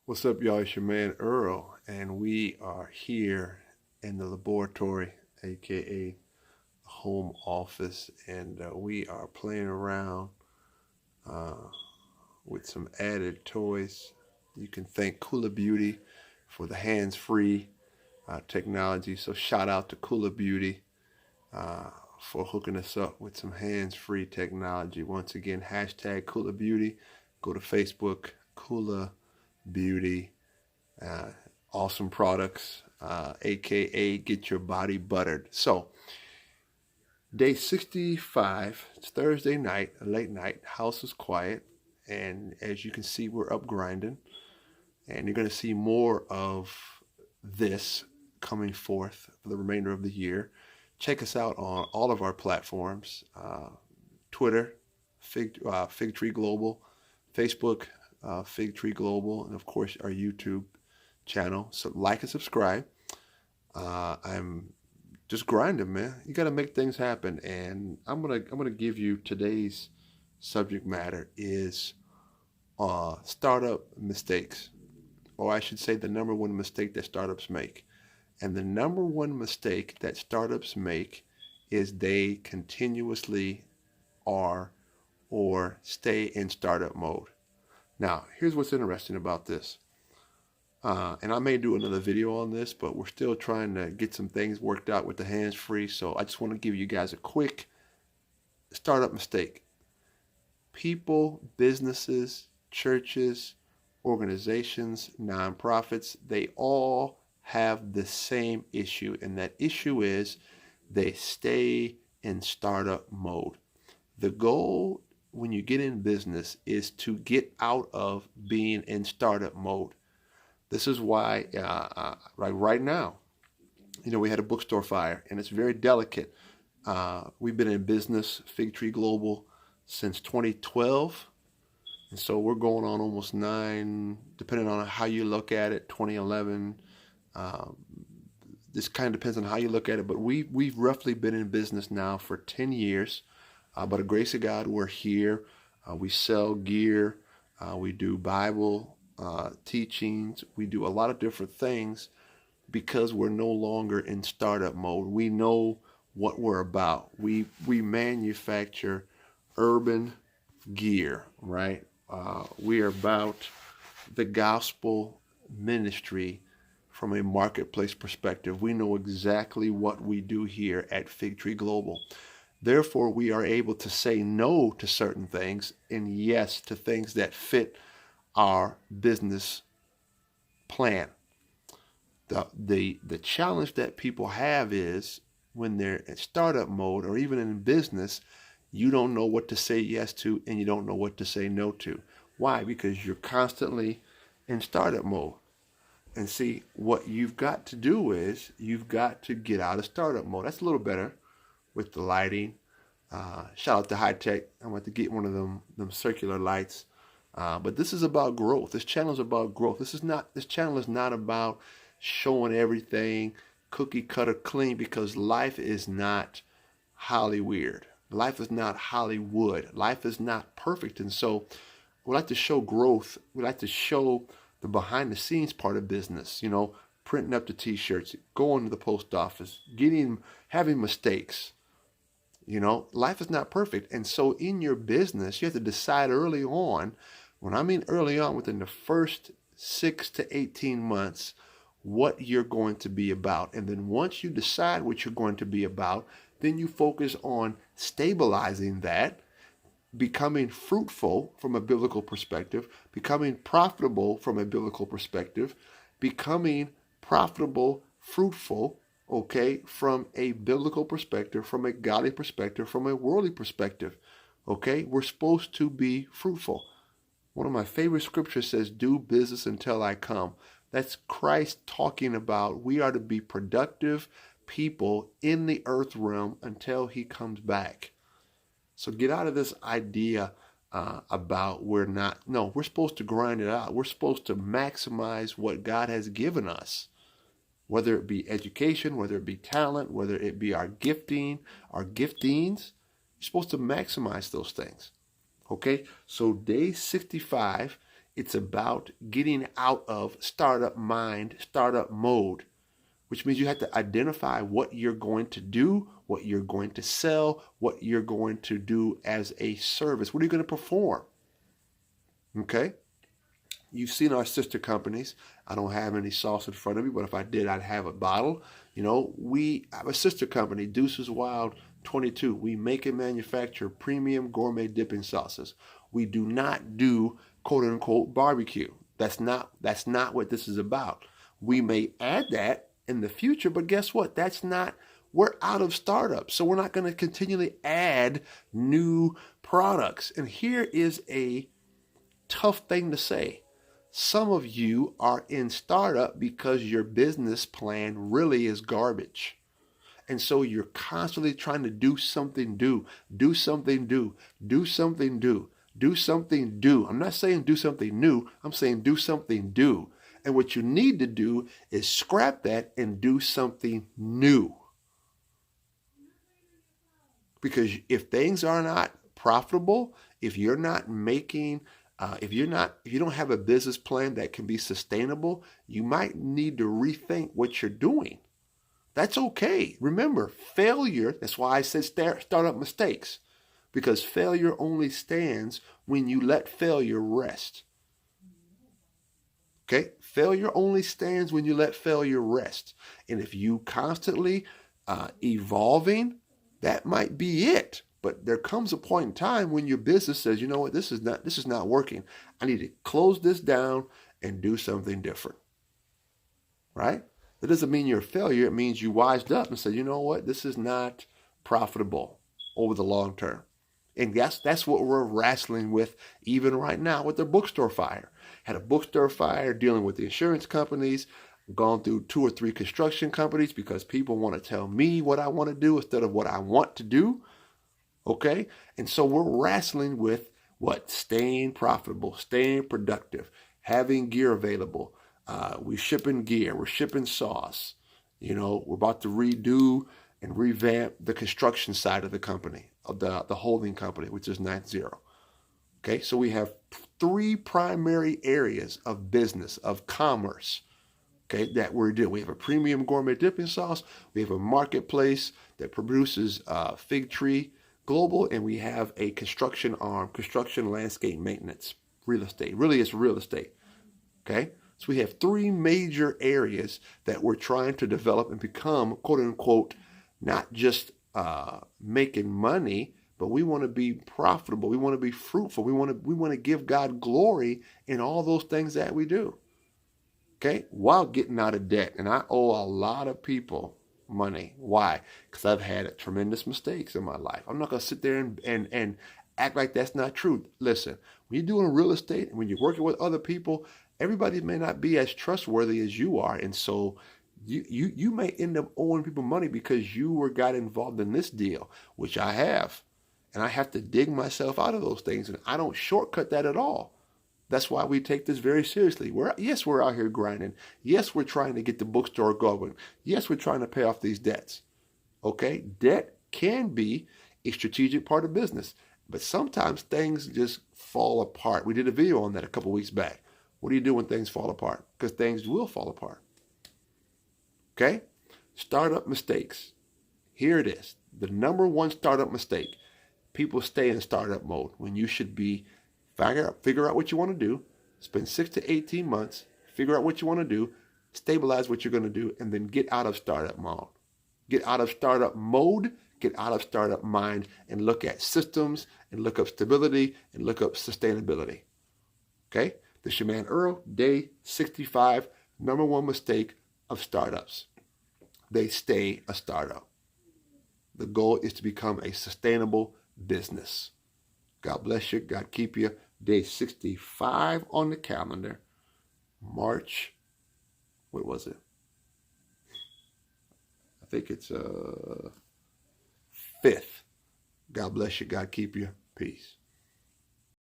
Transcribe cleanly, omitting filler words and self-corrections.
What's up, y'all? It's your man Earl, and we are here in the laboratory, aka home office, and we are playing around uh, with some added toys. You can thank Cooler Beauty for the hands-free technology. So shout out to Cooler Beauty for hooking us up with some hands-free technology. Once again, hashtag Cooler Beauty. Go to Facebook, Cooler Beauty. Uh, awesome products, aka get your body buttered. So, day 65, it's Thursday night, a late night, house is quiet, and as you can see, we're up grinding, and you're going to see more of this coming forth for the remainder of the year. Check us out on all of our platforms, Twitter, Fig Tree Global, Facebook, Fig Tree Global, and of course our YouTube channel. So like and subscribe. I'm just grinding, man. You got to make things happen, and I'm gonna give you today's subject matter is startup mistakes, or I should say the number one mistake that startups make. And the number one mistake that startups make is they continuously are or stay in startup mode. Now, here's what's interesting about this. And I may do another video on this, but we're still trying to get some things worked out with the hands-free. So I just want to give you guys a quick startup mistake. People, businesses, churches, organizations, nonprofits, they all have the same issue. And that issue is they stay in startup mode. The goal when you get in business is to get out of being in startup mode. This is why, right now, we had a bookstore fire, and it's very delicate. We've been in business, Fig Tree Global, since 2012, and so we're going on almost 9, depending on how you look at it, 2011. This kind of depends on how you look at it, but we've roughly been in business now for 10 years. By the grace of God, we're here. We sell gear. We do Bible teachings. We do a lot of different things because we're no longer in startup mode. We know what we're about. We manufacture urban gear, right? We are about the gospel ministry from a marketplace perspective. We know exactly what we do here at Fig Tree Global. Therefore, we are able to say no to certain things and yes to things that fit our business plan. The challenge that people have is when they're in startup mode or even in business, you don't know what to say yes to and you don't know what to say no to. Why? Because you're constantly in startup mode. And see, what you've got to do is you've got to get out of startup mode. That's a little better with the lighting. Shout out to High Tech. I went to get one of them circular lights. But this is about growth. This channel is about growth. This channel is not about showing everything cookie cutter clean, because life is not Hollywood. Life is not Hollywood. Life is not perfect. And so we like to show growth. We like to show the behind the scenes part of business, printing up the t-shirts, going to the post office, having mistakes. Life is not perfect. And so in your business, you have to decide early on. When I mean early on, within the first 6 to 18 months, what you're going to be about. And then once you decide what you're going to be about, then you focus on stabilizing that, becoming fruitful from a biblical perspective, becoming profitable from a biblical perspective, becoming profitable, fruitful, okay, from a biblical perspective, from a godly perspective, from a worldly perspective. Okay, we're supposed to be fruitful. One of my favorite scriptures says, do business until I come. That's Christ talking about we are to be productive people in the earth realm until he comes back. So get out of this idea about we're supposed to grind it out. We're supposed to maximize what God has given us, whether it be education, whether it be talent, whether it be our giftings. You're supposed to maximize those things. Okay, so day 65 It's about getting out of startup mind, startup mode, which means you have to identify what you're going to do, what you're going to sell, what you're going to do as a service. What are you going to perform? Okay? You've seen our sister companies. I don't have any sauce in front of me, but if I did, I'd have a bottle. You know, we have a sister company, Deuces Wild 22. We make and manufacture premium gourmet dipping sauces. We do not do quote unquote barbecue. That's not what this is about. We may add that in the future, but guess what? We're out of startups. So we're not going to continually add new products. And here is a tough thing to say. Some of you are in startup because your business plan really is garbage. And so you're constantly trying to do something, do something, do something, do something, do. I'm not saying do something new. I'm saying do something, do. And what you need to do is scrap that and do something new. Because if things are not profitable, if you're not making, if you don't have a business plan that can be sustainable, you might need to rethink what you're doing. That's okay. Remember, failure, that's why I said startup mistakes, because failure only stands when you let failure rest. Okay? Failure only stands when you let failure rest. And if you constantly evolving, that might be it. But there comes a point in time when your business says, you know what, this is not working. I need to close this down and do something different. Right? That doesn't mean you're a failure. It means you wised up and said, you know what, this is not profitable over the long term. And that's what we're wrestling with even right now with the bookstore fire. Had a bookstore fire dealing with the insurance companies, gone through 2 or 3 construction companies because people want to tell me what I want to do instead of what I want to do. Okay? And so we're wrestling with what? Staying profitable, staying productive, having gear available. We're shipping gear. We're shipping sauce. You know, we're about to redo and revamp the construction side of the company, of the holding company, which is 90. Okay, so we have 3 primary areas of business, of commerce, okay, that we're doing. We have a premium gourmet dipping sauce. We have a marketplace that produces Fig Tree Global, and we have a construction arm, construction landscape maintenance, real estate. Really, it's real estate. Okay, so we have 3 major areas that we're trying to develop and become, quote unquote, not just making money, but we want to be profitable. We want to be fruitful. We want to give God glory in all those things that we do. Okay, while getting out of debt. And I owe a lot of people money. Why? Because I've had tremendous mistakes in my life. I'm not going to sit there and act like that's not true. Listen, when you're doing real estate and when you're working with other people, everybody may not be as trustworthy as you are. And so you may end up owing people money because you got involved in this deal, which I have. And I have to dig myself out of those things. And I don't shortcut that at all. That's why we take this very seriously. Yes, we're out here grinding. Yes, we're trying to get the bookstore going. Yes, we're trying to pay off these debts. Okay? Debt can be a strategic part of business. But sometimes things just fall apart. We did a video on that a couple weeks back. What do you do when things fall apart? Because things will fall apart. Okay? Startup mistakes. Here it is. The number 1 startup mistake. People stay in startup mode when you should be figure out what you want to do, spend 6 to 18 months, figure out what you want to do, stabilize what you're going to do, and then get out of startup mode. Get out of startup mode, get out of startup mind, and look at systems, and look up stability, and look up sustainability. Okay? This is your man Earl, day 65, number 1 mistake of startups. They stay a startup. The goal is to become a sustainable business. God bless you. God keep you. Day 65 on the calendar. March, what was it? I think it's 5th. God bless you. God keep you. Peace.